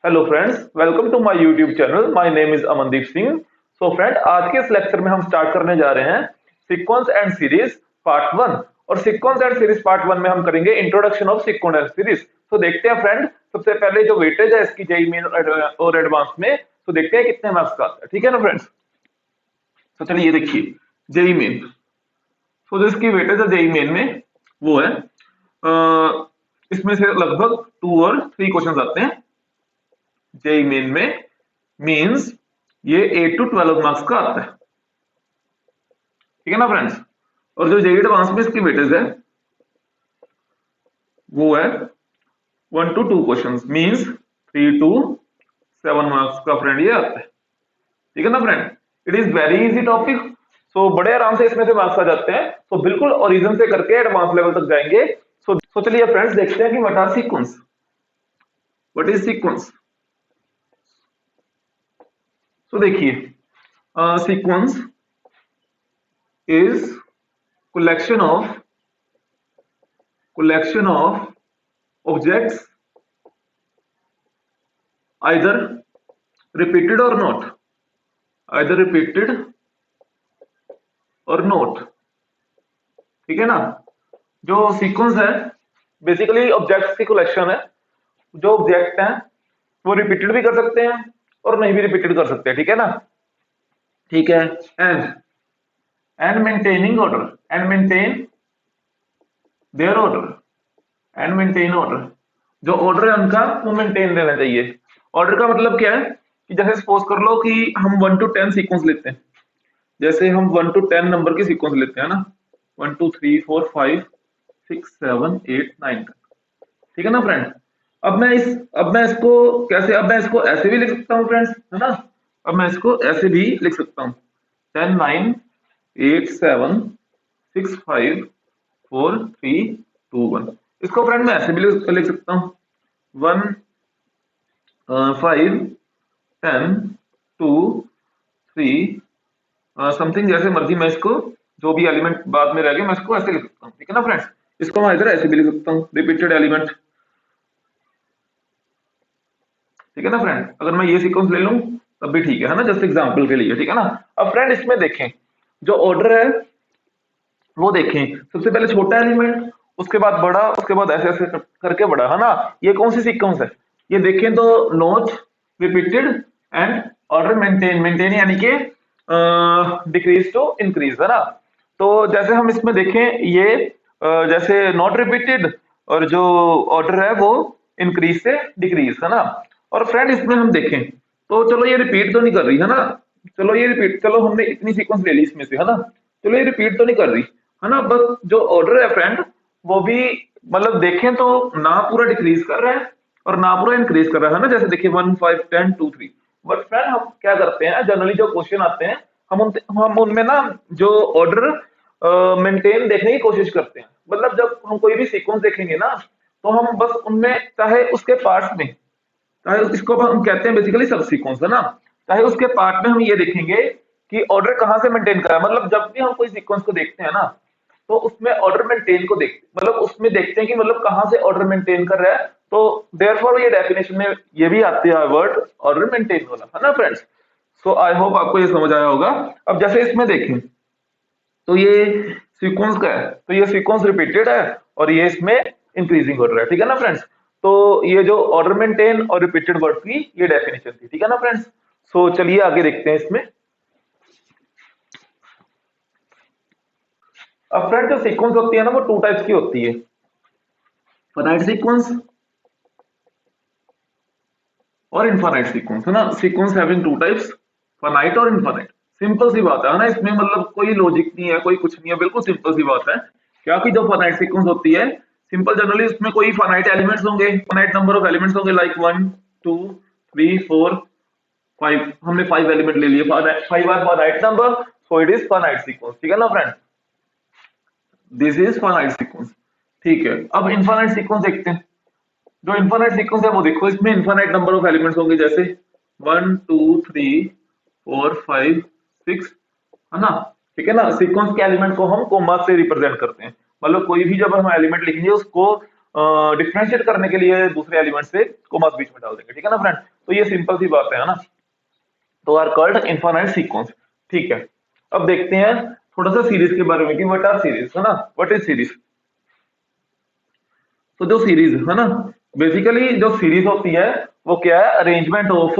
Hello friends, welcome to my YouTube channel. My name is Amandeep Singh. So friend, आज के इस lecture में हम स्टार्ट करने जा रहे हैं सीक्वेंस एंड सीरीज पार्ट 1। और सीक्वेंस एंड सीरीज पार्ट 1 में हम करेंगे introduction of sequence and series. तो देखते हैं फ्रेंड, सबसे पहले जो वेटेज है इसकी जेईई मेन और एडवांस में, तो देखते हैं कितने मार्क्स का आता है। ठीक है ना फ्रेंड्स? तो चलिए ये देखिए जेईई मेन। तो जो इसकी वेटेज है जेईई मेन में वो है इसमें से लगभग 2 और 3 क्वेश्चन आते हैं जेईई मेन में। मींस ये 8 to 12 मार्क्स का आता है। ठीक है ना फ्रेंड्स? और जो जेईई एडवांस में इसकी वेटेज है वो है 1 to 2 questions, means 3 to 7 marks का फ्रेंड ये आता है। ठीक है ना friend? It is very easy topic. So बड़े आराम से इसमें से मार्क्स आ जाते हैं। तो बिल्कुल ओरिजिन से करके एडवांस लेवल तक जाएंगे। सो चलिए फ्रेंड्स देखते हैं कि what are sequence, what is sequence. तो देखिए sequence is collection of objects either repeated or not, either repeated or not। ठीक है ना? जो सीक्वेंस है बेसिकली ऑब्जेक्ट्स की कलेक्शन है। जो ऑब्जेक्ट हैं वो रिपीटेड भी कर सकते हैं और नहीं भी रिपीटेड कर सकते हैं। ठीक है ना? ठीक है। And maintaining order, and maintain their order, and maintain order. जो ऑर्डर है उनका वो मेंटेन रहना चाहिए। ऑर्डर का मतलब क्या है कि जैसे सपोज कर लो कि हम 1 to 10 सीक्वेंस लेते हैं। जैसे हम 1 to 10 नंबर की सीक्वेंस लेते हैं ना, 1 2 3 4 5 6 7 8 9 तक। ठीक है ना फ्रेंड? अब मैं इसको कैसे, अब मैं इसको ऐसे भी लिख सकता हूँ फ्रेंड्स, है ना? अब मैं इसको ऐसे भी लिख सकता हूँ 10 9 8 7 6 5 4 3 2 1। इसको फ्रेंड मैं ऐसे भी लिख सकता हूँ 1 5 10 2 3 समथिंग, जैसे मर्जी मैं इसको जो भी एलिमेंट बाद में रह गए मैं इसको ऐसे लिख सकता हूँ। ठीक है ना फ्रेंड्स? इसको मैं इधर ऐसे भी लिख सकता हूँ रिपीटेड एलिमेंट। ठीक है ना फ्रेंड? अगर मैं ये सीक्वेंस ले लूं तब भी ठीक है ना, जस्ट एग्जांपल के लिए। ठीक है ना? अब फ्रेंड इसमें देखें जो ऑर्डर है वो देखें, सबसे पहले छोटा एलिमेंट, उसके बाद बड़ा, उसके बाद ऐसे ऐसे करके बड़ा, है ना? ये कौन सी सीक्वेंस है? ये देखें तो not repeated and order maintain, maintain यानी कि डिक्रीज टू इंक्रीज, है ना? तो जैसे हम इसमें देखें ये जैसे नॉट रिपीटेड और जो ऑर्डर है वो इंक्रीज से डिक्रीज, है ना? और फ्रेंड इसमें हम देखें तो चलो ये रिपीट तो नहीं कर रही, है ना? चलो ये रिपीट, चलो हमने इतनी सीक्वेंस ले ली इसमें से, है ना? चलो ये रिपीट तो नहीं कर रही, है ना? बस जो ऑर्डर है फ्रेंड वो भी मतलब देखें तो ना पूरा डिक्रीज कर रहा है और ना पूरा इंक्रीज कर रहा है ना? जैसे देखिए 1 5 10 2 3। बट फ्रेंड हम क्या करते हैं, जनरली जो क्वेश्चन आते हैं हम उनमें ना जो ऑर्डर मेंटेन देखने की कोशिश करते हैं। मतलब जब हम कोई भी सीक्वेंस देखेंगे ना तो हम बस उनमें चाहे उसके पार्ट्स में, चाहे इसको हम कहते हैं बेसिकली सब सीक्वेंस, है ना? चाहे उसके पार्ट में हम ये देखेंगे कि ऑर्डर कहाँ से मेंटेन कर रहा है। मतलब जब भी हम कोई सीक्वेंस को देखते हैं ना तो उसमें ऑर्डर मेंटेन को देखते, मतलब उसमें देखते हैं कि मतलब कहाँ से ऑर्डर मेंटेन कर रहा है। तो देयरफॉर ये डेफिनेशन में ये भी आती है वर्ड ऑर्डर मेंटेन वाला, है ना फ्रेंड्स? सो आई होप आपको ये समझ आया होगा। अब जैसे इसमें देखें तो ये सीक्वेंस का है, तो ये सीक्वेंस रिपीटेड है और ये इसमें इंक्रीजिंग ऑर्डर है। ठीक है ना फ्रेंड्स? तो ये जो ऑर्डर मेंटेन और रिपीटेड वर्ड की ये डेफिनेशन थी। ठीक है ना फ्रेंड्स? सो चलिए आगे देखते हैं इसमें। अब फ्रेंड जो सीक्वेंस होती है ना वो 2 टाइप्स की होती है, फाइनाइट सीक्वेंस और इनफाइनाइट सीक्वेंस, है ना? सीक्वेंस हैविंग 2 टाइप्स, फाइनाइट और इनफाइनाइट। सिंपल सी बात है ना, इसमें मतलब कोई लॉजिक नहीं है, कोई कुछ नहीं है, बिल्कुल सिंपल सी बात है। क्या कि जो फाइनाइट सीक्वेंस होती है सिंपल, जनरली उसमें कोई फाइनाइट एलिमेंट्स होंगे, फाइनाइट नंबर ऑफ एलिमेंट्स होंगे, लाइक 1 2 3 4 5। हमने 5 एलिमेंट ले लिए, 5 are finite number, so it is finite sequence. ठीक है ना friend? This is finite sequence. ठीक है, अब इनफाइनाइट सीक्वेंस देखते हैं। जो इनफाइनाइट सीक्वेंस है वो देखो, इसमें इनफाइनाइट नंबर ऑफ एलिमेंट्स होंगे, जैसे 1 2 3 4 5 6, है ना? ठीक है ना? सीक्वेंस के एलिमेंट को हम कोमा से रिप्रेजेंट करते हैं। मतलब कोई भी जब हम एलिमेंट लिखेंगे उसको डिफरेंशिएट करने के लिए दूसरे एलिमेंट से कोमास बीच में डाल देंगे, ठीक है ना फ्रेंड। तो ये सिंपल सी बात है ना। तो आर कॉल्ड इनफाइनाइट सीक्वेंस, ठीक है। अब देखते हैं थोड़ा सा सीरीज के बारे में कि व्हाट आर सीरीज, है ना, व्हाट इज सीरीज। तो जो सीरीज है ना, बेसिकली जो सीरीज होती है वो क्या है, arrangement of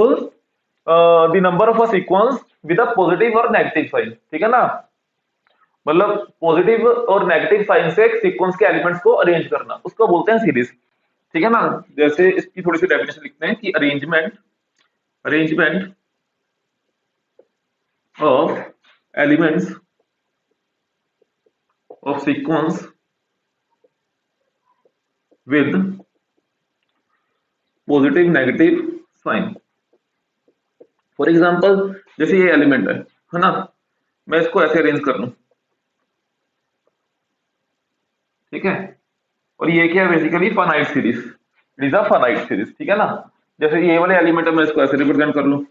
the number of a sequence with a positive और नेगेटिव साइन, ठीक है ना। मतलब पॉजिटिव और नेगेटिव साइन से एक सीक्वेंस के एलिमेंट्स को अरेंज करना, उसको बोलते हैं सीरीज, ठीक है ना। जैसे इसकी थोड़ी सी डेफिनेशन लिखते हैं कि arrangement arrangement of elements of sequence with positive negative sign. For example जैसे ये एलिमेंट है ना, मैं इसको ऐसे अरेंज कर लूं, ठीक है। और ये क्या है, basically finite series, it is a finite series, ठीक है ना। जैसे ये वाले एलिमेंट है, मैं इसको ऐसे रिप्रेजेंट कर लूं,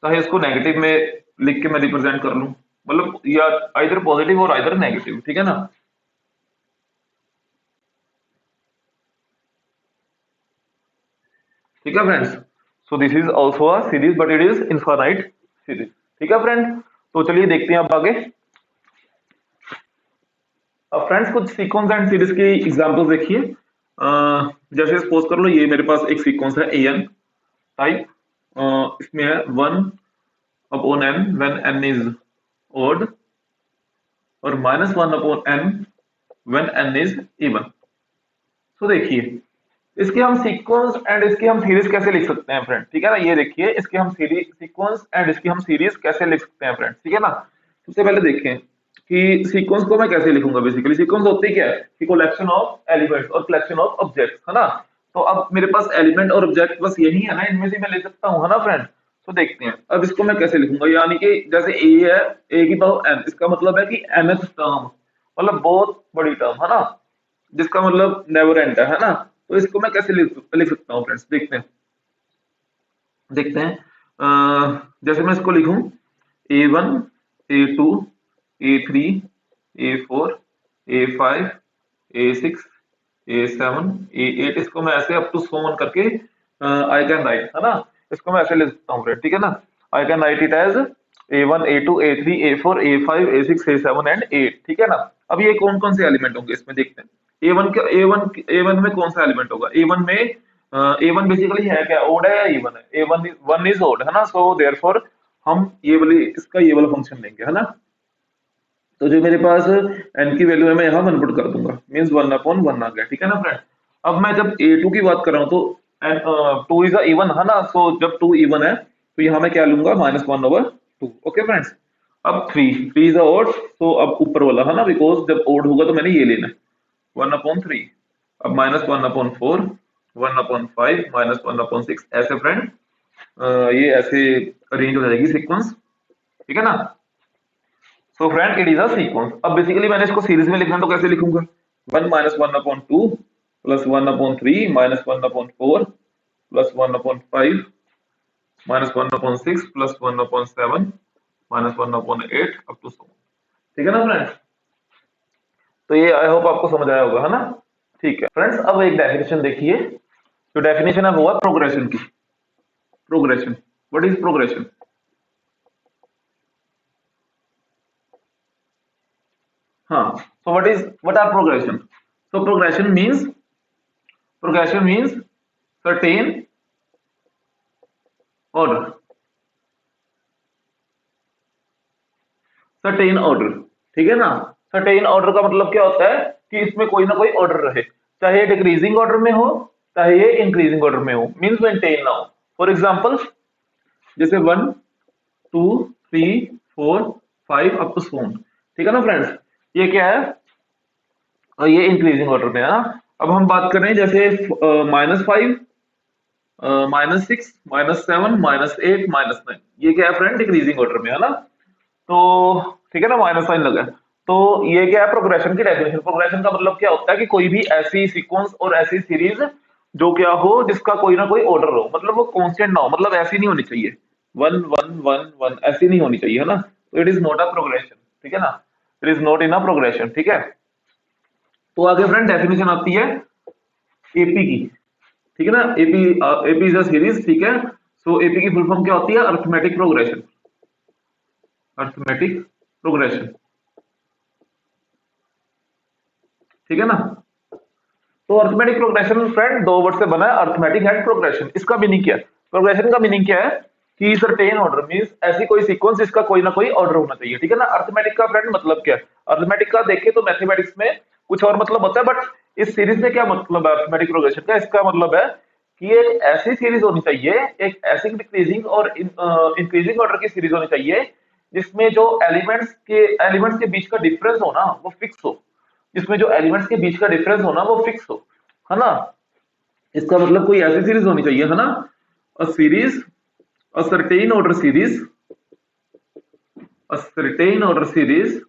चाहे इसको नेगेटिव में लिख के मैं रिप्रेजेंट कर लूं, मतलब या आइदर पॉजिटिव और आइदर नेगेटिव, ठीक है ना। ठीक है friends, so this is also a series but it is infinite series, ठीक है फ्रेंड। तो चलिए देखते हैं अब आगे। अब फ्रेंड्स कुछ सीक्वेंस एंड सीरीज की एग्जांपल्स देखिए। जैसे सपोज कर लो ये मेरे पास एक सीक्वेंस है एन टाइप, इसमें है 1/n when n is odd और -1/n when n is even. तो देखिए इसके हम सीक्वेंस एंड इसकी हम सीरीज कैसे लिख सकते हैं फ्रेंड, ठीक है ना। ये देखिए इसके हम सीरीज सीक्वेंस एंड इसकी हम सीरीज कैसे लिख सकते हैं फ्रेंड, ठीक है ना। सबसे पहले देखें कि सीक्वेंस को मैं कैसे लिखूंगा। बेसिकली सीक्वेंस होती क्या है कि कलेक्शन ऑफ एलिमेंट्स और कलेक्शन ऑफ ऑब्जेक्ट्स, है ना। तो अब मेरे पास एलिमेंट और ऑब्जेक्ट बस यही है ना, इनमें से मैं ले सकता हूँ, है ना फ्रेंड। तो देखते हैं अब इसको मैं कैसे लिखूंगा, यानी कि जैसे ए है, ए की पावर एन, इसका मतलब है कि nth टर्म, मतलब बहुत बड़ी टर्म, है ना, जिसका मतलब नेवर एंड है ना। तो इसको मैं कैसे लिख सकता हूँ फ्रेंड्स, देखते हैं जैसे मैं इसको लिखूं A1 A2 A3 A4 A5 A6 A7 A8, इसको मैं ऐसे अप टू सो ऑन करके आई कैन राइट, है ना। इसको मैं ऐसे लिख सकता हूँ फ्रेंड, ठीक है ना। I can write it as A1 A2 A3 A4 A5 A6 A7 and 8, ठीक है ना। अब ये कौन कौन से एलिमेंट होंगे इसमें देखते हैं। ए वन में कौन सा एलिमेंट होगा, ए वन में ए वन बेसिकली है क्या, ओड है या इवन है, वन इज ओड, है ना। सो देयरफॉर हम ये वाली इसका ये वाला फंक्शन लेंगे, है ना। तो जो मेरे पास n की वैल्यू है मैं यहाँ वन पुट कर दूंगा, मीन्स 1/1 आ गया, ठीक है ना फ्रेंड। अब मैं जब A2 की बात कर रहा हूँ तो टू इज इवन, है ना। सो जब टू इवन है तो यहाँ मैं क्या लूंगा, -1/2, ओके फ्रेंड्स। अब थ्री थ्री इज ऑड, तो अब ऊपर वाला, है ना, बिकॉज जब ओड होगा तो मैंने ये लेना है 1/3। अब -1/4 1/5 -1/6, ऐसे फ्रेंड ये ऐसे अरेंज हो जाएगी सीक्वेंस, ठीक है ना। So friend it is a sequence. अब बेसिकली मैंने इसको सीरीज में लिखना है तो कैसे लिखूंगा, 1 - 1/2 plus 1/3 -1/4 plus 1/5 -1/6 plus 1/7 -1/8 up to so, ठीक है ना फ्रेंड्स। तो ये आई होप आपको समझ आया होगा, है ना। ठीक है फ्रेंड्स, अब एक डेफिनेशन देखिए। जो डेफिनेशन है वो है प्रोग्रेशन की। Progression, what is progression. हाँ, so what are progression? So progression means certain order, certain order, ठीक है ना। certain order का मतलब क्या होता है कि इसमें कोई ना कोई ऑर्डर रहे, चाहे ये डिक्रीजिंग ऑर्डर में हो चाहे ये इंक्रीजिंग ऑर्डर में हो, मीन्स मेंटेन ना हो। फॉर एग्जाम्पल जैसे 1 2 3 4 5 अप टू सोन, ठीक है ना फ्रेंड्स। ये क्या है, और ये इंक्रीजिंग ऑर्डर में है ना। अब हम बात कर रहे हैं जैसे -5 -6 -7 -8 -9, ये क्या है फ्रेंड, डिक्रीजिंग ऑर्डर में, है ना। तो ठीक है ना, माइनस साइन लगा है। तो ये क्या है, प्रोग्रेशन की डेफिनेशन। प्रोग्रेशन का मतलब क्या होता है कि कोई भी ऐसी सीक्वेंस और ऐसी सीरीज जो क्या हो, जिसका कोई ना कोई ऑर्डर हो, मतलब वो कांस्टेंट ना हो, मतलब ऐसी नहीं होनी चाहिए 1 1 1 1, ऐसी नहीं होनी चाहिए, है ना। तो it is not a progression, ठीक है ना, it is not in a progression, ठीक है। तो आगे फ्रेंड डेफिनेशन आती है एपी की, ठीक है ना। AP AP is a series, ठीक है। सो एपी की फुल फॉर्म क्या होती है? अरिथमेटिक प्रोग्रेशन, अरिथमेटिक प्रोग्रेशन, ठीक है ना। तो अरिथमेटिक प्रोग्रेशन फ्रेंड दो वर्ड से बना है, अरिथमेटिक एंड प्रोग्रेशन। इसका मीनिंग क्या है? प्रोग्रेशन का मीनिंग क्या है कि सर्टेन ऑर्डर मींस ऐसी कोई सीक्वेंस जिसका कोई ना कोई ऑर्डर होना चाहिए, ठीक है ना। अरिथमेटिक का फ्रेंड मतलब क्या है? अरिथमेटिक का देखें तो मैथमेटिक्स में कुछ और मतलब होता है, बट इस सीरीज में क्या मतलब है अरिथमेटिक प्रोग्रेशन का? इसका मतलब है कि एक ऐसी सीरीज होनी चाहिए, एक ऐसी डिक्रीजिंग और इंक्रीजिंग ऑर्डर की सीरीज होनी चाहिए जिसमें जो एलिमेंट्स के बीच का डिफरेंस हो ना वो फिक्स हो, जिसमें जो एलिमेंट्स के बीच का डिफरेंस हो ना वो फिक्स हो, है ना। इसका मतलब कोई ऐसी सीरीज होनी चाहिए, है ना। A series, a certain order series, a certain order series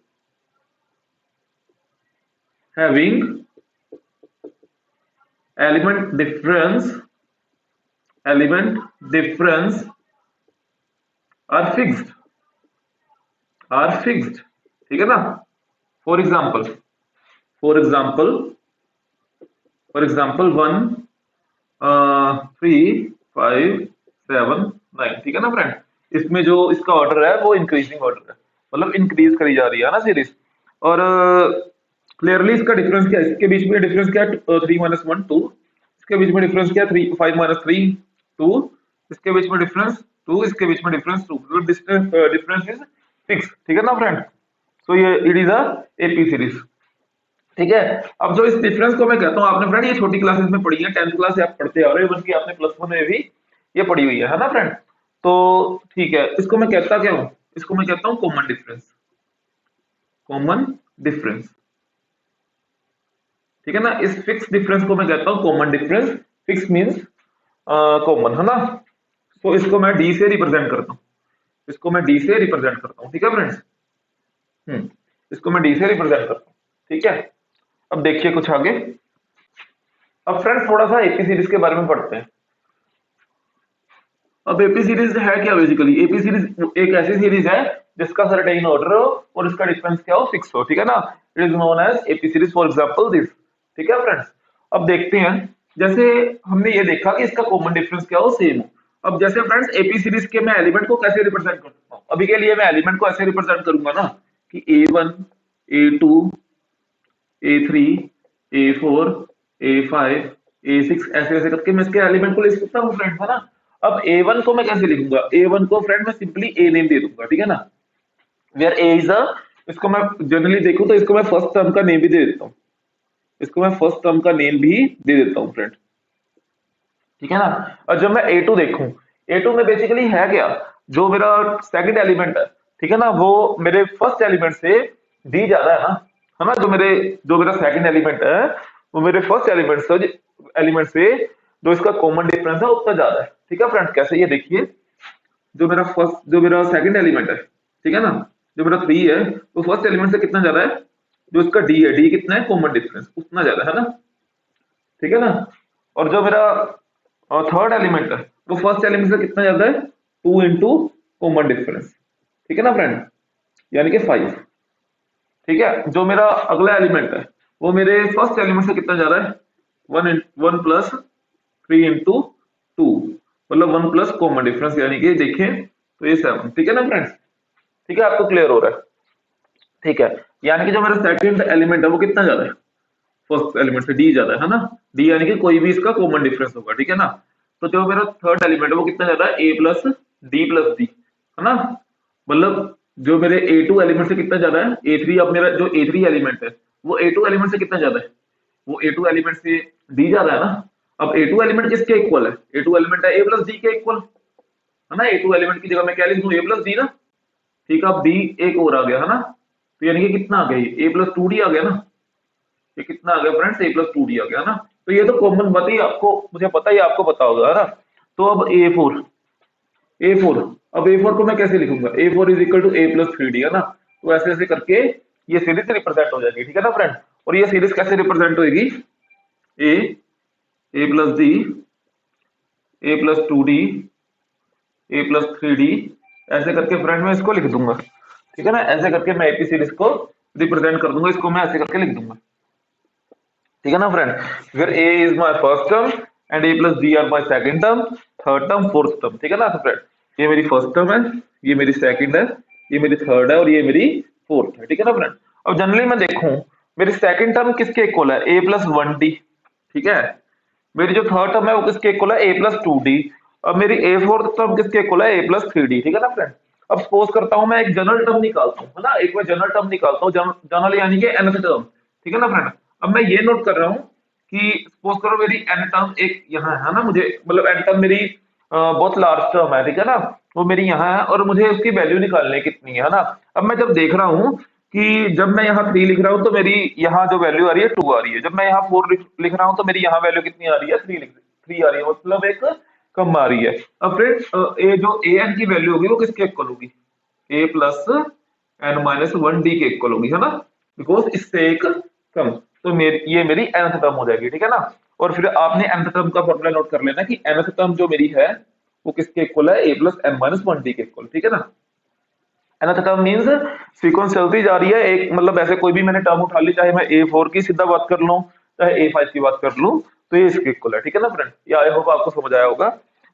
having element difference, element difference are fixed, are fixed, ठीक है ना। For example, for example, for example 1 3 5 7 9, ठीक है ना फ्रेंड। इसमें जो इसका ऑर्डर है वो इंक्रीजिंग ऑर्डर है, मतलब इंक्रीज करी जा रही है ना सीरीज। और क्लियरली इसका डिफरेंस क्या है? इसके बीच में डिफरेंस क्या है? 3 - 1 2। इसके बीच में डिफरेंस क्या है? 5 - 3 2। इसके बीच में डिफरेंस 2, इसके बीच में डिफरेंस 2, मतलब डिफरेंस इज फिक्स, ठीक है ना फ्रेंड। सो ये it is a AP series, ठीक है। अब जो इस डिफरेंस को मैं कहता हूँ, आपने फ्रेंड ये छोटी क्लासेस में पढ़ी है, 10th क्लास से आप पढ़ते आ रहे हो, बल्कि आपने +1 में भी ये पढ़ी हुई है ना फ्रेंड। तो ठीक है, इसको मैं कहता क्या हूँ? इसको मैं कहता हूँ कॉमन डिफरेंस, कॉमन डिफरेंस, ठीक है ना। इस फिक्स डिफरेंस को मैं कहता हूँ common difference. Fix means common, है ना। तो इसको मैं डी से रिप्रेजेंट करता हूँ, इसको मैं डी से रिप्रेजेंट करता हूँ, ठीक है फ्रेंड्स। इसको मैं डी से रिप्रेजेंट करता हूँ, ठीक है। अब देखिए कुछ आगे। अब फ्रेंड्स थोड़ा सा एपी सीरीज के बारे में पढ़ते हैं। अब एपी सीरीज है क्या? बेसिकली एपी सीरीज एक ऐसी सीरीज है जिसका सर्टेन ऑर्डर हो और इसका डिफरेंस क्या हो? फिक्स हो, ठीक है ना। It is known as AP series, for example this, ठीक है फ्रेंड्स। अब देखते हैं, जैसे हमने ये देखा कि इसका कॉमन डिफरेंस क्या हो? सेम हो। अब जैसे फ्रेंड्स एपी सीरीज के मैं एलिमेंट को कैसे रिप्रेजेंट कर सकता हूँ? अभी के लिए मैं एलिमेंट को ऐसे रिप्रेजेंट करूंगा ना कि A1 A2 A3 A4 A5 A6, ऐसे ऐसे करके मैं इसके एलिमेंट को लिख सकता हूँ फ्रेंड्स, है ना। अब A1 को मैं कैसे लिखूंगा? A1 को फ्रेंड मैं सिंपली A नेम दे दूंगा, ठीक है ना। वेयर A इज अ, इसको मैं जनरली देखूं तो इसको मैं फर्स्ट टर्म का नेम भी दे देता हूँ, इसको मैं फर्स्ट टर्म का नेम भी दे देता हूँ फ्रेंड, ठीक है ना। और जब मैं A2 देखूं, A2 में बेसिकली है क्या? जो मेरा सेकंड एलिमेंट है, ठीक है ना, वो मेरे फर्स्ट एलिमेंट से D ज्यादा है ना। जो मेरा सेकंड एलिमेंट है वो मेरे फर्स्ट एलिमेंट से जो इसका कॉमन डिफरेंस है उतना ज्यादा है, ठीक है फ्रेंड्स। कैसे? ये देखिए, जो मेरा सेकंड एलिमेंट है, ठीक है ना, जो मेरा 3 है, वो फर्स्ट एलिमेंट से कितना ज्यादा है? जो इसका डी है, डी कितना है? कॉमन डिफरेंस उतना ज्यादा है ना, ठीक है ना। और जो मेरा थर्ड एलिमेंट है वो फर्स्ट एलिमेंट से कितना ज्यादा है? 2 इंटू कॉमन डिफरेंस, ठीक है ना फ्रेंड, यानी कि 5, ठीक है। जो मेरा अगला एलिमेंट है वो मेरे फर्स्ट एलिमेंट से कितना ज्यादा है? 1 प्लस 3 इंटू 2, मतलब 1 प्लस कॉमन डिफरेंस, यानी कि देखें तो ये 7, ठीक है ना फ्रेंड्स। ठीक है, आपको क्लियर हो रहा है? ठीक है, यानी कि जो मेरा सेकंड एलिमेंट है वो कितना ज्यादा है? फर्स्ट एलिमेंट से डी ज्यादा है ना। डी यानी कि कोई भी इसका कॉमन डिफरेंस होगा, ठीक है ना। तो जो मेरा थर्ड एलिमेंट है वो कितना ज्यादा है? ए प्लस डी, है ना। मतलब जो मेरे A2 एलिमेंट से कितना ज्यादा है? A3। अब मेरा जो A3 एलिमेंट है वो A2 एलिमेंट से कितना ज्यादा है? वो A2 एलिमेंट से डी ज्यादा है ना। अब A2 एलिमेंट किसके इक्वल है? A2 एलिमेंट है A प्लस डी के इक्वल, है ना। A2 एलिमेंट की जगह मैं क्या लिख दूं? A प्लस डी ना। ठीक है, अब डी एक और आ गया, है ना। तो यानी कि कितना आ गया? ये A प्लस टू डी आ गया ना। ये कितना आ गया फ्रेंड्स? A+2D आ गया ना। तो ये तो कॉमन बात ही आपको, मुझे पता ही आपको पता होगा, है ना। तो अब A4, अब A4 को मैं कैसे लिखूंगा? A4 is equal to A+3D, है ना। तो ऐसे ऐसे करके ये सीरीज रिप्रेजेंट हो जाएगी, ठीक है ना फ्रेंड। और ये सीरीज कैसे रिप्रेजेंट होगी? A, A+D, A+2D, A+3D, ऐसे करके फ्रेंड मैं इसको लिख दूंगा, ठीक है ना। ऐसे करके मैं एपी सीरीज को रिप्रेजेंट कर दूंगा, इसको मैं ऐसे करके लिख दूंगा, ठीक है ना फ्रेंड, फिर A is my first term and A plus B are my second term, third term, fourth term. ठीक है ना। तो फ्रेंड ये मेरी फर्स्ट टर्म है, ये मेरी सेकंड है, ये मेरी थर्ड है और ये मेरी फोर्थ है। ठीक है ना फ्रेंड। अब जनरली मैं देखूं मेरी सेकंड टर्म किसके इक्वल है, ए प्लस वन डी। ठीक है। मेरी जो थर्ड टर्म है वो किसके इक्वल है, ए प्लस टू डी। अब मेरी ए फोर्थ टर्म किसके इक्वल है, ए प्लस थ्री डी। ठीक है ना फ्रेंड। अब सपोज करता हूं मैं एक जनरल टर्म निकालता हूं, है ना, एक मैं जनरल टर्म निकालता हूं, जनरल यानी कि nth टर्म। ठीक है ना फ्रेंड। अब मैं ये नोट कर रहा हूं कि सपोज करो मेरी n टर्म एक यहाँ है ना, मुझे मतलब n टर्म मेरी बहुत लार्ज टर्म है। ठीक है ना, वो मेरी यहाँ है और मुझे उसकी वैल्यू निकालनी है कितनी है ना। अब मैं जब देख रहा हूँ कि जब मैं यहाँ थ्री लिख रहा हूँ तो मेरी यहाँ जो वैल्यू आ रही है टू आ रही है, जब मैं यहाँ फोर लिख रहा हूँ तो मेरी यहाँ वैल्यू कितनी आ रही है, थ्री आ रही है, मतलब एक कम आ रही है। अब फ्रेंड्स ए जो ए एन की वैल्यू होगी वो किसके इक्वल होगी, A plus N minus one D के इक्वल होगी, है ना, बिकॉज इससे एक कम। तो ये मेरी nth टर्म हो जाएगी। ठीक है ना। और फिर आपने nth टर्म का फॉर्मूला नोट कर लेना कि nth टर्म जो मेरी है वो किसके इक्वल है, A plus N minus one D के इक्वल। ठीक है ना। nth टर्म मींस सीक्वेंस चलती जा रही है, एक मतलब ऐसे कोई भी मैंने टर्म उठा ली, चाहे मैं ए फोर की सीधा बात कर लूं चाहे ए फाइव की बात कर लूं, तो ये इसके इक्वल है। ठीक है ना फ्रेंड, ये आई होप आपको समझ आया होगा।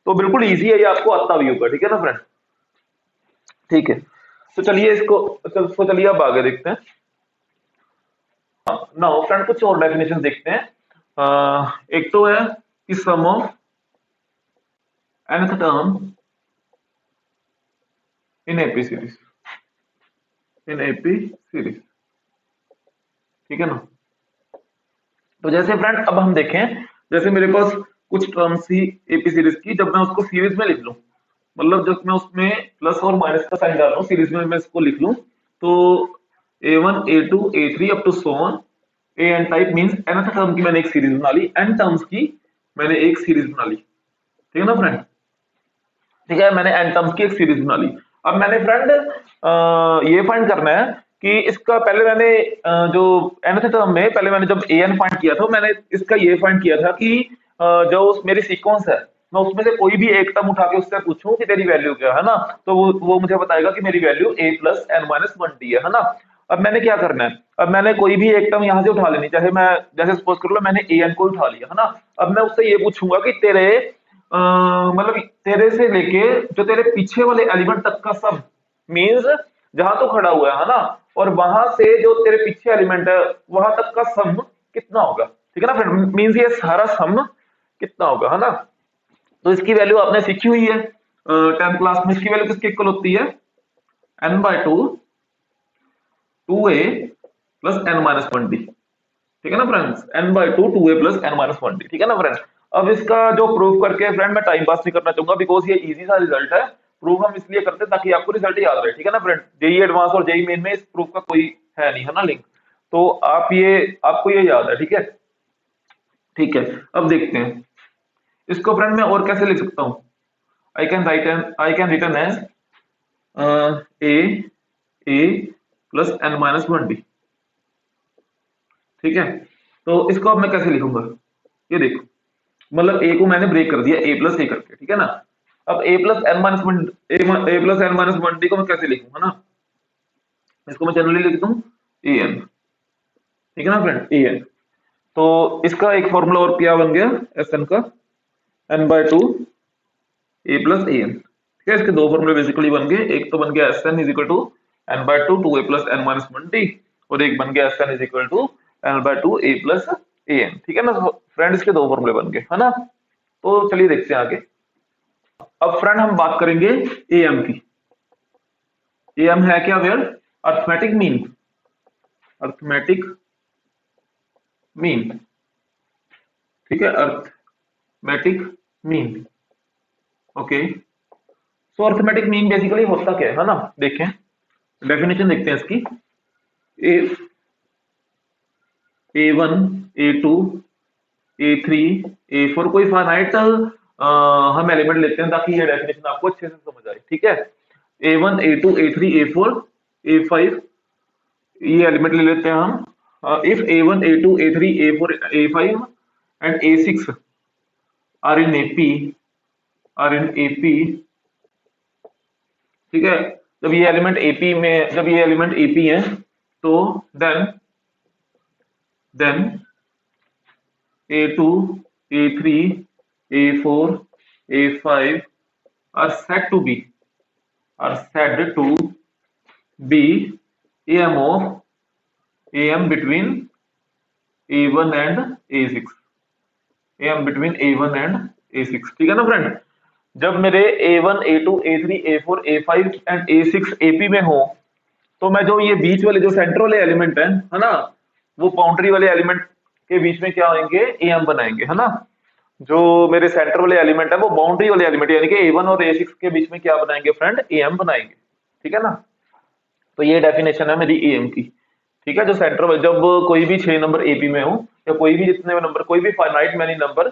तो बिल्कुल इजी है, ये आपको आता भी होगा। ठीक है ना फ्रेंड। ठीक है। तो चलिए इसको चलिए अब आगे देखते हैं। नाउ फ्रेंड कुछ और डेफिनेशन देखते हैं। एक तो है कि sum of nth term in AP series, in AP series. ठीक है ना। तो जैसे फ्रेंड अब हम देखें, जैसे मेरे पास कुछ टर्म्स थी एपी सीरीज की, जब मैं उसको सीरीज में लिख लूं, मतलब जब मैं उसमें प्लस और माइनस का साइन डालूं सीरीज में, मैं इसको लिख लूं तो A one A two A three up to so on A N type means nth term की मैंने एक सीरीज बना ली, एन टर्म्स की मैंने एक सीरीज बना ली। ठीक है ना फ्रेंड। ठीक है, मैंने एन टर्म्स की एक सीरीज बना ली। अब मैंने फ्रेंड ये फाइंड करना है कि इसका पहले मैंने जो nth टर्म में पहले मैंने जब ए एन फाइंड किया था, मैंने इसका ये फाइंड किया था कि जो मेरी सीक्वेंस है मैं उसमें से कोई भी एक टर्म उठा के उससे पूछूं कि तेरी वैल्यू क्या है ना, तो वो मुझे बताएगा कि मेरी value A plus N minus one D है ना। अब मैंने क्या करना है, अब मैंने कोई भी एक टर्म यहाँ से उठा लेनी, चाहे मैं जैसे सपोज कर लो मैंने ए एन को उठा लिया है ना। अब मैं उससे ये पूछूंगा कि तेरे मतलब तेरे से लेके जो तेरे पीछे वाले एलिमेंट तक का सम, मींस जहां तो खड़ा हुआ है ना, और वहां से जो तेरे पीछे एलिमेंट है वहां तक का सम कितना होगा। ठीक है ना फ्रेंड, मींस ये सारा सम कितना होगा, है ना। तो इसकी वैल्यू आपने सीखी हुई है 10th क्लास में, इसकी वैल्यू किसके इक्वल होती है, n by two two A plus N minus one D. ठीक है ना friends, n by two A plus N minus one D. ठीक है ना फ्रेंड। अब इसका जो प्रूफ करके फ्रेंड मैं टाइम पास नहीं करना चाहूंगा, बिकॉज ये इजी सा रिजल्ट है। प्रूफ हम इसलिए करते हैं ताकि आपको रिजल्ट याद रहे। ठीक है ना फ्रेंड, जेई एडवांस और जेई मेन में इस प्रूफ का कोई है नहीं, है ना लिंक, तो आपको ये याद है। ठीक है। ठीक है, अब देखते हैं इसको फ्रेंड मैं और कैसे लिख सकता हूँ। I can return as A A plus N minus one D. ठीक है, तो इसको अब मैं कैसे लिखूंगा, ये देखो, मतलब ए को मैंने ब्रेक कर दिया ए प्लस ए करके। ठीक है ना। अब A plus N minus one A plus N minus one D को मैं कैसे लिखूं, है ना, इसको मैं जनरली लिख दूं ए एन। ठीक है ना फ्रेंड, ए एन। तो इसका एक फॉर्मूला और क्या बन गया एस एन का, N by two A plus A N. ठीक है, इसके दो फॉर्मूले बेसिकली बन गए, एक तो बन गया S N is equal to N by two A plus N minus one D, और एक बन गया S N is equal to N by two A plus A N. ठीक है ना फ्रेंड, इसके दो फॉर्मूले बन गए, है ना। तो चलिए देखते हैं आगे। अब फ्रेंड हम बात करेंगे ए एम की। ए एम है क्या where, arithmetic mean, arithmetic mean. ठीक है, arithmetic mean. Okay, so arithmetic mean basically होता क्या है ना, देखें डेफिनेशन देखते हैं इसकी। A one A two A three A four कोई फाइनाइट हम एलिमेंट लेते हैं ताकि ये डेफिनेशन आपको अच्छे से समझ आए। ठीक है, A one A two A three A four A five ये एलिमेंट ले लेते हैं हम। If A one A two A three A four A five and A six are in AP. ठीक है, जब ये एलिमेंट एपी है तो then A2, A3, A4, A5 are said to be AM of AM between A1 and A6, AM between A1 and A6, ठीक है ना friend. जब मेरे A1, A2, A3, A4, A5 and A6 AP में हो, तो मैं जो ये बीच वाले जो सेंटर वाले एलिमेंट है ना, वो बाउंड्री वाले एलिमेंट के बीच में क्या होंगे, AM बनाएंगे, है ना। जो मेरे सेंटर वाले एलिमेंट है वो बाउंड्री वाले एलिमेंट यानी कि A1 और A6 के बीच में क्या बनाएंगे फ्रेंड, AM बनाएंगे, ठीक है ना। तो ये डेफिनेशन है मेरी AM की, ठीक है। जो सेंटर जब कोई भी 6 नंबर AP में हो या कोई भी जितने नंबर कोई भी फाइनाइट मैनी नंबर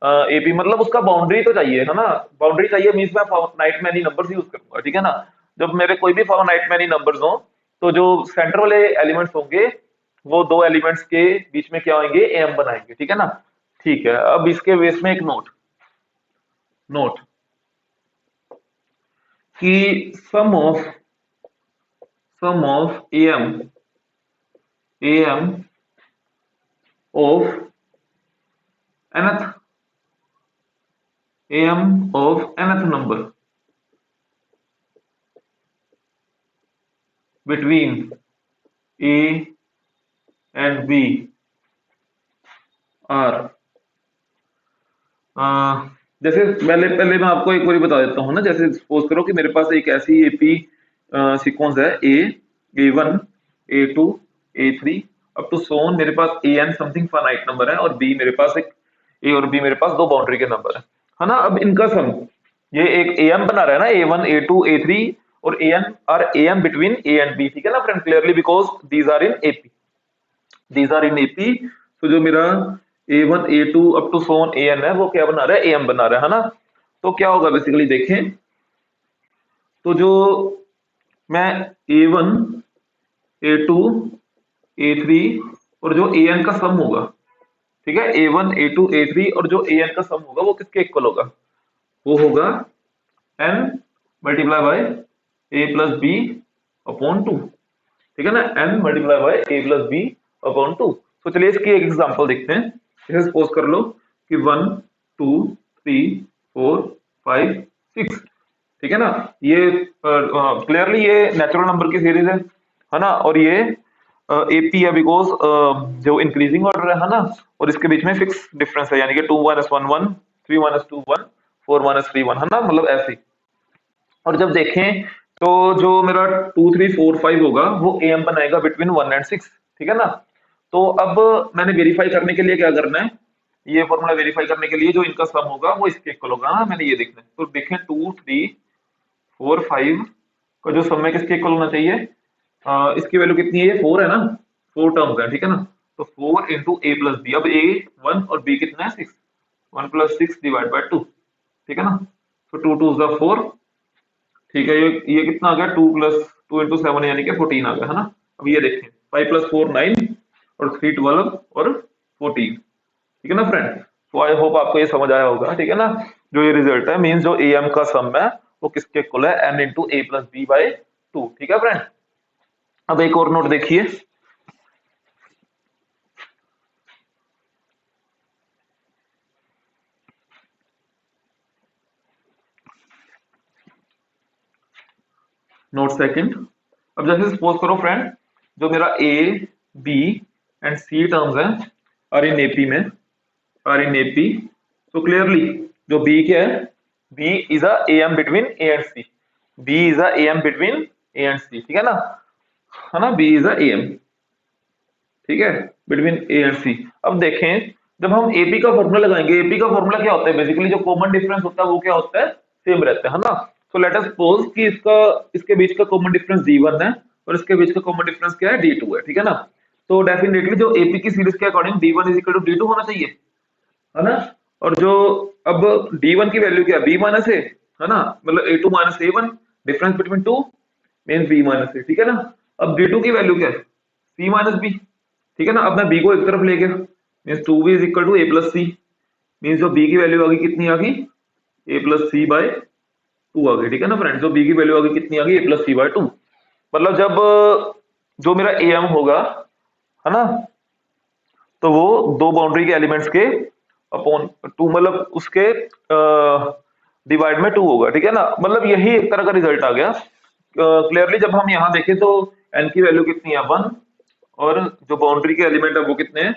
AP, मतलब उसका बाउंड्री तो चाहिए, है ना। बाउंड्री चाहिए मींस मैं फाइनाइट मैनी नंबर्स यूज करूंगा, ठीक है ना। जब मेरे कोई भी फाइनाइट मैनी नंबर्स हो तो जो सेंटर वाले एलिमेंट्स होंगे वो दो एलिमेंट्स के बीच में क्या होंगे, AM बनाएंगे, ठीक है ना। ठीक है, अब इसके बेस में एक नोट नोट कि sum of AM of nth number between A and B are जैसे पहले पहले मैं आपको एक बार बता देता हूँ ना। जैसे सपोज करो कि मेरे पास एक ऐसी AP सीक्वेंस है, A1, A2, A3 up to सोन, मेरे पास AN समथिंग फाइनाइट नंबर है और B मेरे पास एक A और B मेरे पास दो बाउंड्री के नंबर है ना। अब इनका सम ये एक AM बना रहा है ना, A1, A2, A3 और AN are AM between A and B, ठीक है ना friend, clearly because these are in AP। तो जो मेरा A1, A2 up to Son AN है वो क्या बना रहा है, AM बना रहा है ना। तो क्या होगा बेसिकली देखें तो जो मैं A1, A2, A3 और जो AN का सम होगा, ठीक है, A1, A2, A3 और जो AN का सम होगा वो किसके इक्वल होगा, वो होगा N multiply by A plus B upon 2, ठीक है ना। N multiply by A plus B upon 2। तो चलिए इसकी एक एग्जांपल देखते हैं। जैसे सपोज कर लो कि 1, 2, 3, 4, 5, 6, ठीक है ना। ये क्लियरली ये नेचुरल नंबर की सीरीज है ना, और ये AP है बिकॉज जो इंक्रीजिंग ऑर्डर है ना, और इसके बीच में फिक्स डिफरेंस है यानी कि 2 1 1 1, 3 2 1, 4 3 1, है ना, मतलब ऐसे ही। और जब देखें तो जो मेरा 2 3 4 5 होगा वो AM बनाएगा बिटवीन 1 एंड 6, ठीक है ना। तो अब मैंने वेरीफाई करने के लिए क्या करना है, ये फॉर्मूला वेरीफाई करने के लिए जो इनका सम होगा वो इसके इक्वल होगा ना, मैंने ये देखना है। तो देखें 2 3 4 5 का जो सम है किसके इक्वल होना चाहिए, इसकी वैल्यू कितनी है, ये 4 है ना, 4 टर्म्स है, ठीक है ना। तो 4 इंटू A प्लस B, अब A 1 और B कितना है 6, 1 प्लस 6 डिवाइड बाय 2, ठीक है ना। तो 2 2 इज 4, ठीक है। ये कितना आ गया, 2 प्लस 2 इंटू 7 यानी कि 14 आ गया, है ना। अब ये देखें 5 प्लस 4 9 और 3 12 और 14, ठीक है ना फ्रेंड। तो आई होप आपको ये समझ आया होगा, ठीक है ना। जो ये रिजल्ट है मींस जो AM का सम है वो किसके इक्वल है, N into A plus B by 2, ठीक है फ्रेंड। अब एक और नोट देखिए, नोट सेकंड। अब जैसे सपोज करो फ्रेंड जो मेरा A, B and C terms हैं आर इन AP में, आर इन AP। तो क्लियरली जो B क्या है, B is a AM between A and C, B is a AM between A and C, ठीक है ना, है ना। B इज अ AM, ठीक है, बिटवीन A एंड C। अब देखें जब हम AP का फॉर्मूला लगाएंगे, AP का फॉर्मूला क्या होता है, बेसिकली जो कॉमन डिफरेंस होता है वो क्या होता है, सेम रहता है ना। तो लेट अस सपोज कि इसके बीच का कॉमन डिफरेंस D1 है और इसके बीच का कॉमन डिफरेंस क्या है, D2 है, ठीक है ना। तो डेफिनेटली जो AP की सीरीज के according D1 is equal to D2 होना चाहिए, है ना। और जो अब D1 की वैल्यू क्या है, B माइनस है ना, मतलब A2 minus A1, difference between two means B minus A, ठीक है ना। अब D2 की वैल्यू क्या है, C माइनस B, ठीक है ना। अब मैं B को एक तरफ ले गया means 2B is equal to A plus C, means जो B की वैल्यू आ गई कितनी आ गई, A प्लस C बाय 2 आ गई, ठीक है ना फ्रेंड्स। जो B की वैल्यू आ गई कितनी आ गई, A प्लस C बाय 2। मतलब जब जो मेरा AM होगा, है ना, तो वो दो बाउंड्री के एलिमेंट्स के अपॉन टू, मतलब उसके डिवाइड में टू होगा, ठीक है ना। मतलब यही एक तरह का रिजल्ट आ गया। क्लियरली जब हम यहाँ देखें तो एन की वैल्यू कितनी है 1, और जो बाउंड्री के एलिमेंट है वो कितने हैं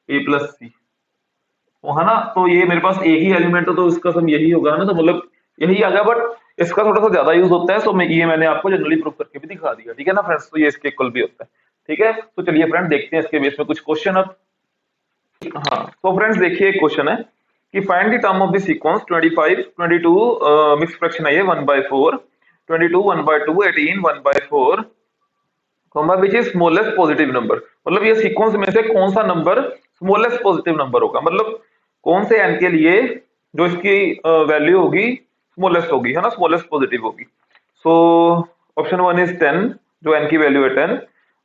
a प्लस सी, तो है ना। तो ये मेरे पास एक ही एलिमेंट है तो इसका सम यही होगा ना, तो मतलब यही आ गया। बट इसका थोड़ा सा ज्यादा यूज होता है, तो ये मैंने आपको जनरली प्रूव करके भी दिखा दिया, ठीक है ना फ्रेंड्स। तो ये इसके इक्वल भी होता है, ठीक है। तो चलिए फ्रेंड देखते हैं इसके बेस में कुछ क्वेश्चन अब। हाँ तो फ्रेंड्स देखिए एक क्वेश्चन है कि find the term of the sequence 25 22 mix fraction है ये 1/4 22 1/2 18 1/4 comma which is smallest positive number. मतलब ये सीक्वेंस में से कौन सा नंबर स्मॉलेस्ट पॉजिटिव नंबर होगा, मतलब कौन से n के लिए जो इसकी वैल्यू होगी स्मॉलेस्ट होगी, है ना, स्मॉलेस्ट पॉजिटिव होगी। सो ऑप्शन 1 इज 10, जो n की वैल्यू है 10,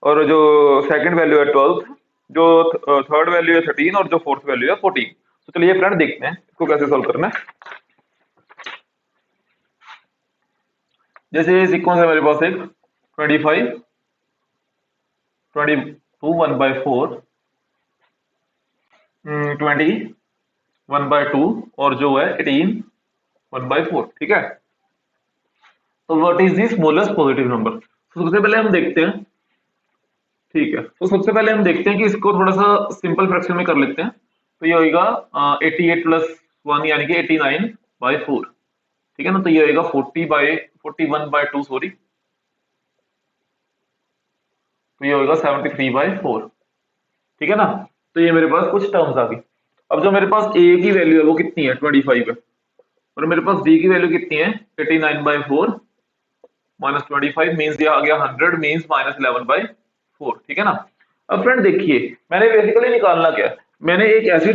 और जो सेकंड वैल्यू है 12, जो थर्ड वैल्यू है 13, और जो फोर्थ वैल्यू है 14। तो चलिए फ्रेंड देखते हैं इसको कैसे सॉल्व करना है। जैसे सीक्वेंस है मेरे पास एक 25 22 1/4 20 1/2 और जो है 18 1/4, ठीक है। तो what is the smallest positive number, तो सबसे पहले हम देखते हैं, ठीक है। तो सबसे पहले हम देखते हैं कि इसको थोड़ा सा सिंपल फ्रैक्शन में कर लेते हैं। तो ये होगा 88 प्लस 1 यानी कि 89/4, ठीक है ना। तो ये होगा 41/2 सॉरी, तो ये होगा 73/4, ठीक है ना। तो ये मेरे पास कुछ टर्म्स आ गई। अब जो मेरे पास a की वैल्यू है वो कितनी है 25 है, और मेरे पास b की वैल्यू कितनी है 89/4 माइनस 25 मीन्स ये आ गया 100 मीन्स माइनस 11/4, ठीक है ना। अब फ्रेंड देखिए मैंने बेसिकली निकालना क्या है, मैंने एक ऐसी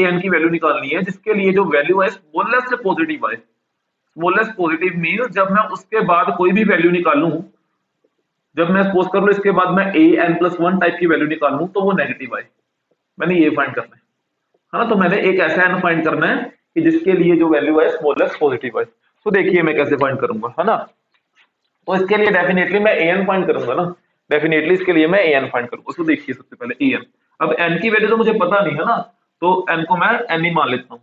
an की वैल्यू निकालनी है जिसके लिए जो वैल्यू है स्मॉलेस्ट पॉजिटिव आए। स्मॉलेस्ट पॉजिटिव मीन्स जब मैं उसके बाद कोई भी वैल्यू निकालूं, जब मैं सपोज कर लो इसके बाद मैं an+1 टाइप की वैल्यू निकालूं तो वो नेगेटिव आए, मैंने ये फाइंड करना है ना। तो मैंने एक ऐसा n फाइंड करना है कि जिसके लिए जो वैल्यू है स्मॉलेस्ट पॉजिटिव आए। तो देखिए मैं कैसे फाइंड करूंगा, है ना। तो इसके लिए डेफिनेटली मैं an फाइंड करूंगा ना, डेफिनेटली इसके लिए मैं an फाइंड करूंगा। तो देखिए सबसे पहले an, अब n की वैल्यू तो मुझे पता नहीं है ना, तो n को मैं n ही मान लेता हूँ,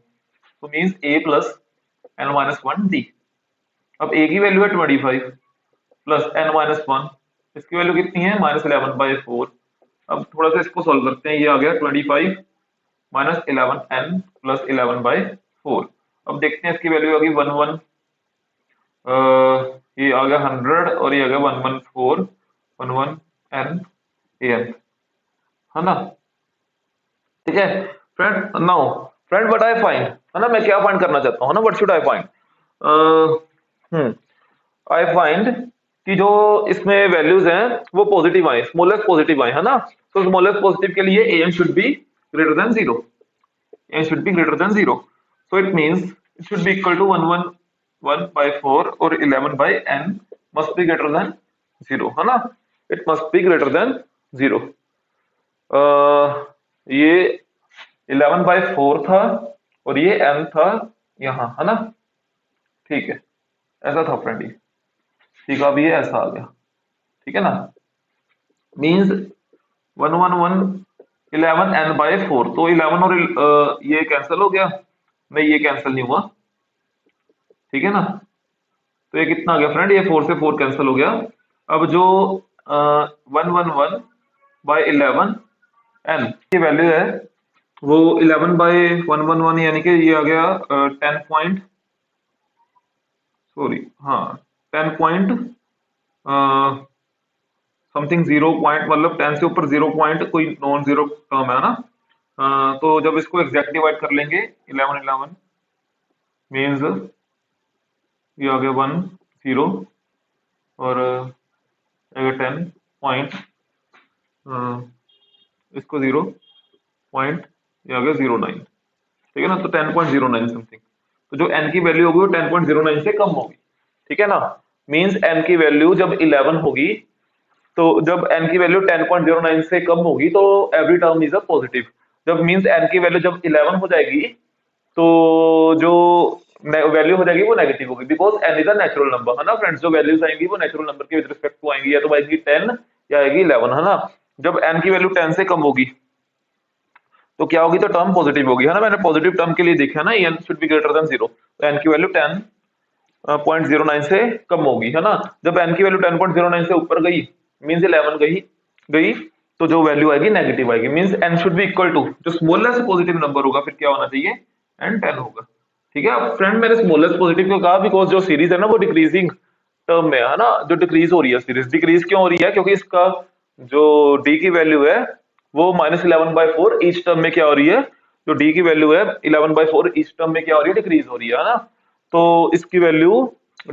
तो मींस a प्लस n-1d। अब a की वैल्यू है 25 प्लस n-1, इसकी वैल्यू कितनी है -11/4। अब थोड़ा सा इसको सॉल्व करते हैं, ये आ गया 25 माइनस 11n प्लस 11/4। अब देखते हैं इसकी वैल्यू आ गई 11, ये आ गया 100 और ये आ गया 114 11n an, है ना, ठीक है friend. Now friend what I find, है ना, मैं क्या फाइंड करना चाहता हूँ ना, what should I find, I find कि जो इसमें वैल्यूज हैं वो पॉजिटिव आए, स्मॉलेस्ट पॉजिटिव आए, है ना। तो स्मॉलेस्ट पॉजिटिव के लिए an should be greater than 0, n should be greater than 0, so it means it should be equal to 111/4 और 11 by n must be greater than 0, है ना, it must be greater than 0। ये 11/4 था और ये n था यहाँ, है ना, ठीक है, ऐसा था फ्रेंड ये, ठीक है। अब ये ऐसा आ गया, ठीक है ना, मीन्स 11n/4, तो 11 और ये कैंसिल हो गया, नहीं ये कैंसिल नहीं हुआ, ठीक है ना। तो ये कितना आ गया फ्रेंड, ये 4 से 4 कैंसिल हो गया। अब जो 111/11 n की वैल्यू है वो 11/111 यानी कि ये आ गया 10 पॉइंट, सॉरी हाँ 10 पॉइंट समथिंग 0 पॉइंट, मतलब 10 से ऊपर 0 पॉइंट कोई नॉन जीरो टर्म है ना। तो जब इसको एग्जैक्ट डिवाइड कर लेंगे 11 मीन्स ये आ गया 1 0 और 10 पॉइंट, इसको 0 पॉइंट, ये आ गया 09, ठीक है ना। तो 10.09 समथिंग, तो जो n की वैल्यू होगी वो 10.09 से कम होगी, ठीक है ना। मीन्स n की वैल्यू जब 11 होगी, तो जब n की वैल्यू 10.09 से कम होगी तो every term is a positive. जब मीन्स n की वैल्यू जब 11 हो जाएगी तो जो वैल्यू हो जाएगी वो नेगेटिव होगी, because n is a natural number, है ना फ्रेंड्स। जो वैल्यूज आएंगी वो नेचुरल नंबर के विद रिस्पेक्ट टू आएंगी, या तो आएगी 10 या आएगी 11, है ना। जब n की वैल्यू 10 से कम होगी तो क्या होगी, तो टर्म पॉजिटिव होगी, है ना। मैंने पॉजिटिव टर्म के लिए देखा ना, n should be greater than 0, तो n की वैल्यू 10.09 से कम होगी, है ना। जब n की वैल्यू 10.09 से ऊपर गई, मींस 11 गई गई तो जो वैल्यू आएगी नेगेटिव आएगी, means n should be equal to, जो स्मॉलेस्ट पॉजिटिव नंबर होगा फिर क्या होना चाहिए, n 10 होगा। ठीक है। अब फ्रेंड मैंने स्मॉलेस्ट पॉजिटिव को कहा बिकॉज जो सीरीज है ना वो डिक्रीजिंग टर्म में है ना, जो डिक्रीज हो रही है सीरीज, डिक्रीज क्यों हो रही है, क्योंकि इसका जो d की वैल्यू है वो -11/4 ईच टर्म में क्या हो रही है, जो d की वैल्यू है 11/4 ईच टर्म में क्या हो रही है, डिक्रीज हो रही है ना। तो इसकी वैल्यू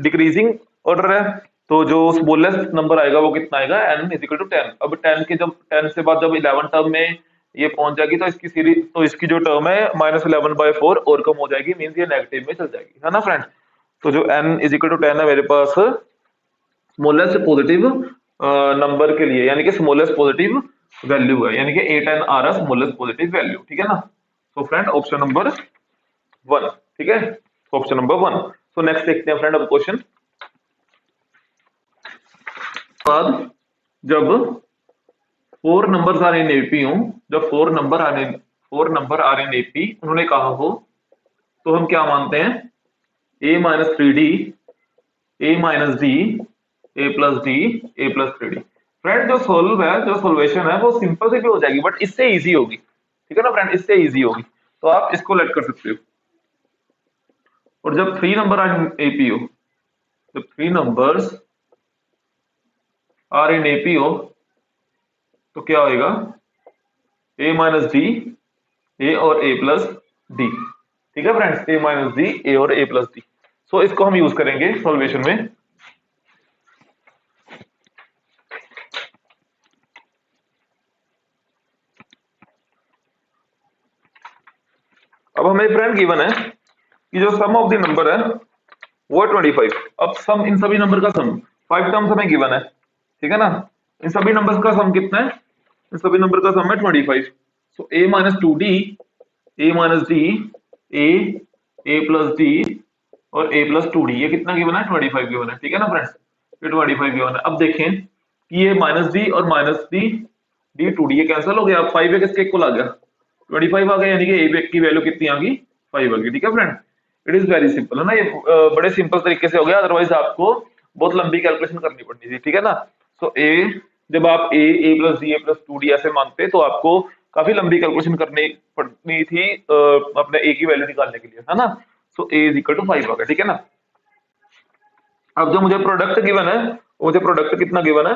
डिक्रीजिंग ऑर्डर है, तो जो स्मॉलेस्ट नंबर आएगा वो कितना आएगा, n इज इक्वल टू 10। अब 10 के जब 10 से बाद जब 11 टर्म में ये पहुंच जाएगी तो इसकी सीरीज, तो इसकी जो टर्म है -11/4 और कम हो जाएगी, मींस ये नेगेटिव में चल जाएगी, है ना फ्रेंड। तो जो n इज इक्वल टू 10 है मेरे पास स्मॉलेस्ट पॉजिटिव नंबर के लिए, यानी कि स्मॉलेस्ट पॉजिटिव वैल्यू है, यानी कि 8n आ रहा स्मॉलेस्ट पॉजिटिव वैल्यू, ठीक है ना। तो फ्रेंड ऑप्शन नंबर 1, ठीक है, ऑप्शन नंबर 1। सो नेक्स्ट देखते हैं फ्रेंड अब क्वेश्चन। बाद जब 4 नंबर्स आर इन एपी हो, जब 4 नंबर आर इन एपी उन्होंने कहा हो, तो हम क्या मानते हैं, a minus 3d, a minus d, a plus d, a plus 3d। Friend जो सोल्व है, जो सोल्वेशन है वो सिंपल से भी हो जाएगी बट इससे इजी होगी, ठीक है ना फ्रेंड, इससे इजी होगी, तो आप इसको लेट कर सकते हो। और जब 3 नंबर आर इन एपी हो, जब 3 नंबर्स आर इन एपी हो तो क्या होएगा, a माइनस डी, a और a प्लस d, ठीक है friends, a minus D, a और a प्लस d। सो इसको हम यूज करेंगे सॉल्वेशन में। अब हमें फ्रेंड गिवन है कि जो सम ऑफ द नंबर है वो है 25। अब सम, इन सभी नंबर का सम 5 टर्म्स हमें गिवन है, ठीक है ना। इन सभी नंबर्स का सम कितना है, इन सभी नंबर का सम है 25। सो a minus 2d, a minus d, a plus d और a प्लस 2d, ये कितना गिवन है, 25 गिवन है, ठीक है ना फ्रेंड्स, ये 25 गिवन है। अब देखें कि ये माइनस d और माइनस d 2d ये कैंसिल हो गया, अब 5 किसके इक्वल आ गया, 25 आ गया, यानी कि a की वैल्यू कितनी आ गई, 5 आ गई, ठीक है friend. It is very simple, है ना, ये बड़े सिंपल तरीके से हो गया, अदरवाइज आपको बहुत लंबी कैलकुलेशन करनी पड़नी थी, ठीक है ना। सो a, जब आप a plus d, a plus 2d ऐसे मानते तो आपको काफी लंबी कैलकुलेशन करनी पड़नी थी अपने a की वैल्यू निकालने के लिए, है ना। सो a इज इक्वल टू 5 आ गया, ठीक है ना। अब जो मुझे प्रोडक्ट गिवन है, मुझे प्रोडक्ट कितना गिवन है,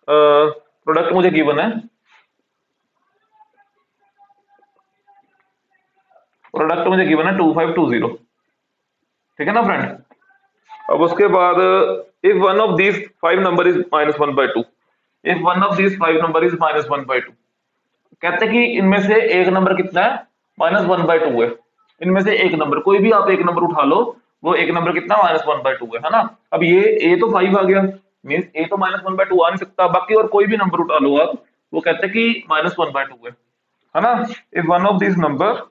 प्रोडक्ट मुझे गिवन है, प्रोडक्ट मुझे गिवन है 2520, ठीक है ना फ्रेंड। अब उसके बाद if one of these 5 number is -1/2, if one of these 5 number is -1/2, कहते हैं कि इनमें से एक नंबर कितना है, -1/2 है। इनमें से एक नंबर, कोई भी आप एक नंबर उठा लो, वो एक नंबर कितना, -1/2 है ना। अब ये a तो 5 आ गया, मींस a तो -1/2 आ नहीं सकता, बाकी और कोई भी नंबर उठा लो आप, वो कहते हैं कि -1/2 है ना। If one of this number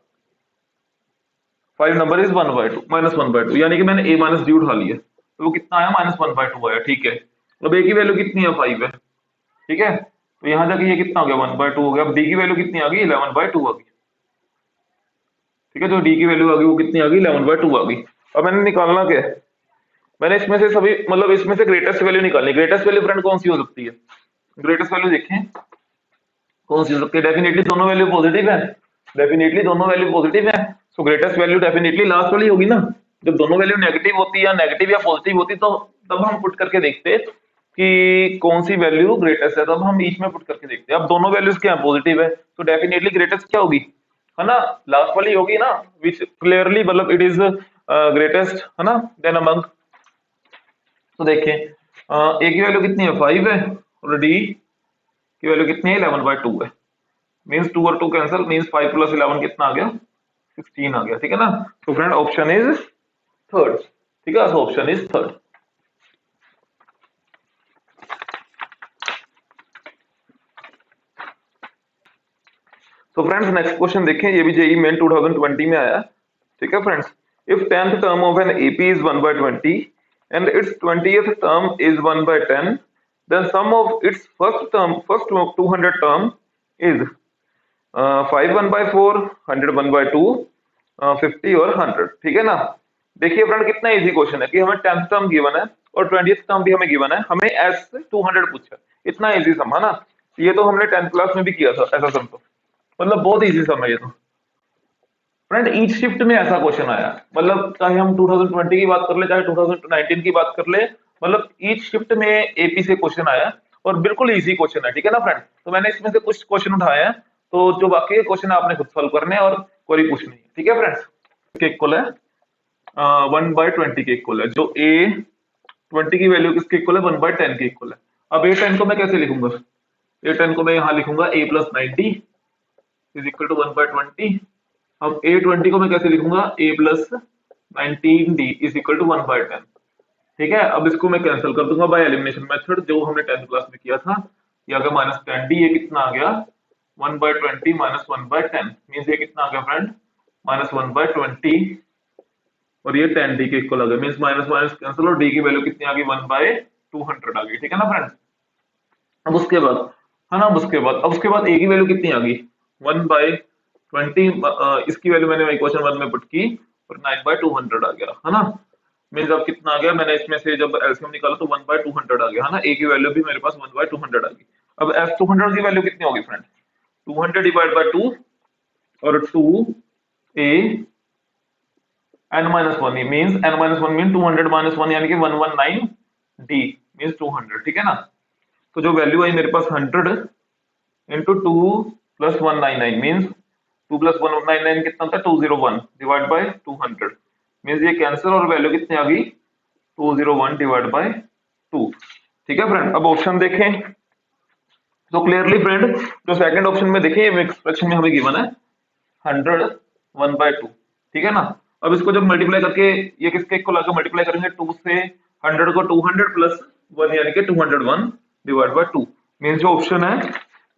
5 number is 1/2, -1/2, यानी कि मैंने a माइनस डी उठा लिया, तो वो कितना आया, -1/2 आया, ठीक है। अब a की वैल्यू कितनी है, 5 है, ठीक है। तो यहां जाके ये कितना हो गया, 1/2 हो गया। अब d की वैल्यू कितनी आ गई, 11/2 आ गई, ठीक है। जो d की वैल्यू आ गई वो कितनी आ गई, 11/2 आ गई। अब मैंने निकालना क्या है, मैंने इसमें से सभी, मतलब इसमें से ग्रेटेस्ट वैल्यू निकालनी। ग्रेटेस्ट वैल्यू फ्रेंड कौन सी हो सकती है, ग्रेटेस्ट वैल्यू देखें कौन सी हो सकती है, डेफिनेटली दोनों वैल्यू पॉजिटिव है, डेफिनेटली दोनों वैल्यू पॉजिटिव है। सो ग्रेटेस्ट वैल्यू डेफिनेटली लास्ट वाली होगी ना। जब दोनों वैल्यू नेगेटिव होती है, नेगेटिव या पॉजिटिव होती, तो तब हम पुट करके देखते कि कौन सी वैल्यू ग्रेटेस्ट है, तब हम बीच में पुट करके देखते हैं। अब दोनों वैल्यूज क्या है, पॉजिटिव है, तो डेफिनेटली ग्रेटेस्ट क्या होगी, है ना, लास्ट वाली होगी ना, विच क्लियरली मतलब इट इज ग्रेटेस्ट, है ना, देन अमंग। तो देखें a की वैल्यू कितनी है, 5 है, और d की वैल्यू कितनी है, 11/2 है, मींस 2 और 2 कैंसिल, मींस 5 प्लस 11 कितना आ गया, 16 आ गया, ठीक है ना। तो फ्रेंड ऑप्शन इज थर्ड, ठीक है, सो ऑप्शन इज थर्ड। तो फ्रेंड्स नेक्स्ट क्वेश्चन देखें, ये भी जेई मेन 2020 में आया, ठीक है friends. If 10th term of an AP is 1/20 and it's 20th term is 1/10, then sum of its first 200 term is, 5 1/4, 100 1/2, 50 और 100, ठीक है ना। देखिए फ्रेंड कितना इजी क्वेश्चन है कि हमें 10th टर्म गिवन है और 20th टर्म भी हमें गिवन है, हमें एस से 200 पूछा है। इतना इजी सम है ना, ये तो हमने 10th क्लास में भी किया था ऐसा सम, तो मतलब बहुत इजी सम है ये तो। फ्रेंड ईच शिफ्ट में ऐसा क्वेश्चन आया, मतलब चाहे हम 2020 की बात कर ले चाहे 2019 की बात कर ले, मतलब ईच शिफ्ट में एपी से क्वेश्चन आया और बिल्कुल इजी क्वेश्चन है, ठीक है ना फ्रेंड। तो मैंने इसमें से कुछ क्वेश्चन उठाए हैं, तो जो बाकी के क्वेश्चन है आपने खुद सॉल्व करने हैं और कोई पूछनी है, ठीक है फ्रेंड्स। के इक्वल है 1/20 के इक्वल है, जो ए 20 की वैल्यू किसके इक्वल है, 1/10 के इक्वल है। अब ए 10 को मैं कैसे लिखूंगा, ए 10 को मैं यहाँ लिखूंगा a + 90 इज इक्वल टू 1/20। अब A20 को मैं कैसे लिखूंगा, a + 19d is equal to 1/10, ठीक है। अब इसको मैं कैंसिल कर दूंगा बाय एलिमिनेशन मेथड, जो हमने 10th क्लास में किया था। ये आ गया -10d, ये कितना आ गया 1/20 - 1/10, मींस ये कितना आ गया फ्रेंड -1/20 और ये 10d के इक्वल आ गया, मींस माइनस माइनस कैंसिल और d की वैल्यू कितनी आ गई 1/200 आ गई, ठीक है ना फ्रेंड्स। अब उसके बाद है ना, अब उसके बाद a की वैल्यू कितनी आ गई 1/20, इसकी वैल्यू मैंने इक्वेशन 1 में पुट की और 9/200 आ गया, है ना। मींस अब कितना आ गया, मैंने इसमें से जब एलसीएम निकाला तो 1/200 आ गया, है ना। a की वैल्यू भी मेरे पास 1/200 आ गई। अब f200 की वैल्यू कितनी होगी फ्रेंड, 200 डिवाइड बाय 2 और 2a n-1 means n-1 mean 200 - 1 यानी कि 119d मींस 200, ठीक है ना। तो जो वैल्यू आई मेरे पास 100 इंटू 2 + 199 मींस 2 + 199 कितना होता है 201 डिवाइड बाय 200, मींस ये कैंसिल और वैल्यू कितनी आ गई 201 डिवाइड बाय 2, ठीक है फ्रेंड। अब ऑप्शन देखें तो क्लियरली फ्रेंड जो सेकंड ऑप्शन में देखें ये एक्सप्रेशन में हमें गिवन है 100 1/2, ठीक है ना। अब इसको जब मल्टीप्लाई करके ये किसके इक्वल आकर मल्टीप्लाई करेंगे 2 से 100 को 200 + 1 यानी कि 201 डिवाइड बाय 2, मींस जो ऑप्शन है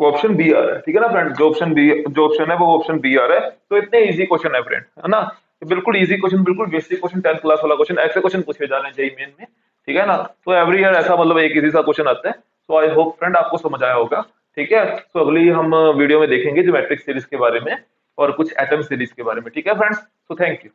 वो ऑप्शन बी आ रहा है, ठीक है ना फ्रेंड। जो ऑप्शन है वो ऑप्शन बी आ रहा है। तो इतने इजी क्वेश्चन है फ्रेंड, है ना। बिल्कुल इजी क्वेश्चन, बिल्कुल बेसिक क्वेश्चन, 10th क्लास वाला क्वेश्चन, ऐसे क्वेश्चन पूछे जा रहे हैं जेईई मेन में, ठीक है ना। तो एवरी ईयर ऐसा मतलब एक इजी सा क्वेश्चन आता है। तो आई होप फ्रेंड आपको समझ आया होगा, ठीक है। तो अगली हम वीडियो में देखेंगे ज्योमेट्रिक सीरीज के बारे में और कुछ एटम सीरीज के बारे में, ठीक है फ्रेंड्स। तो थैंक यू।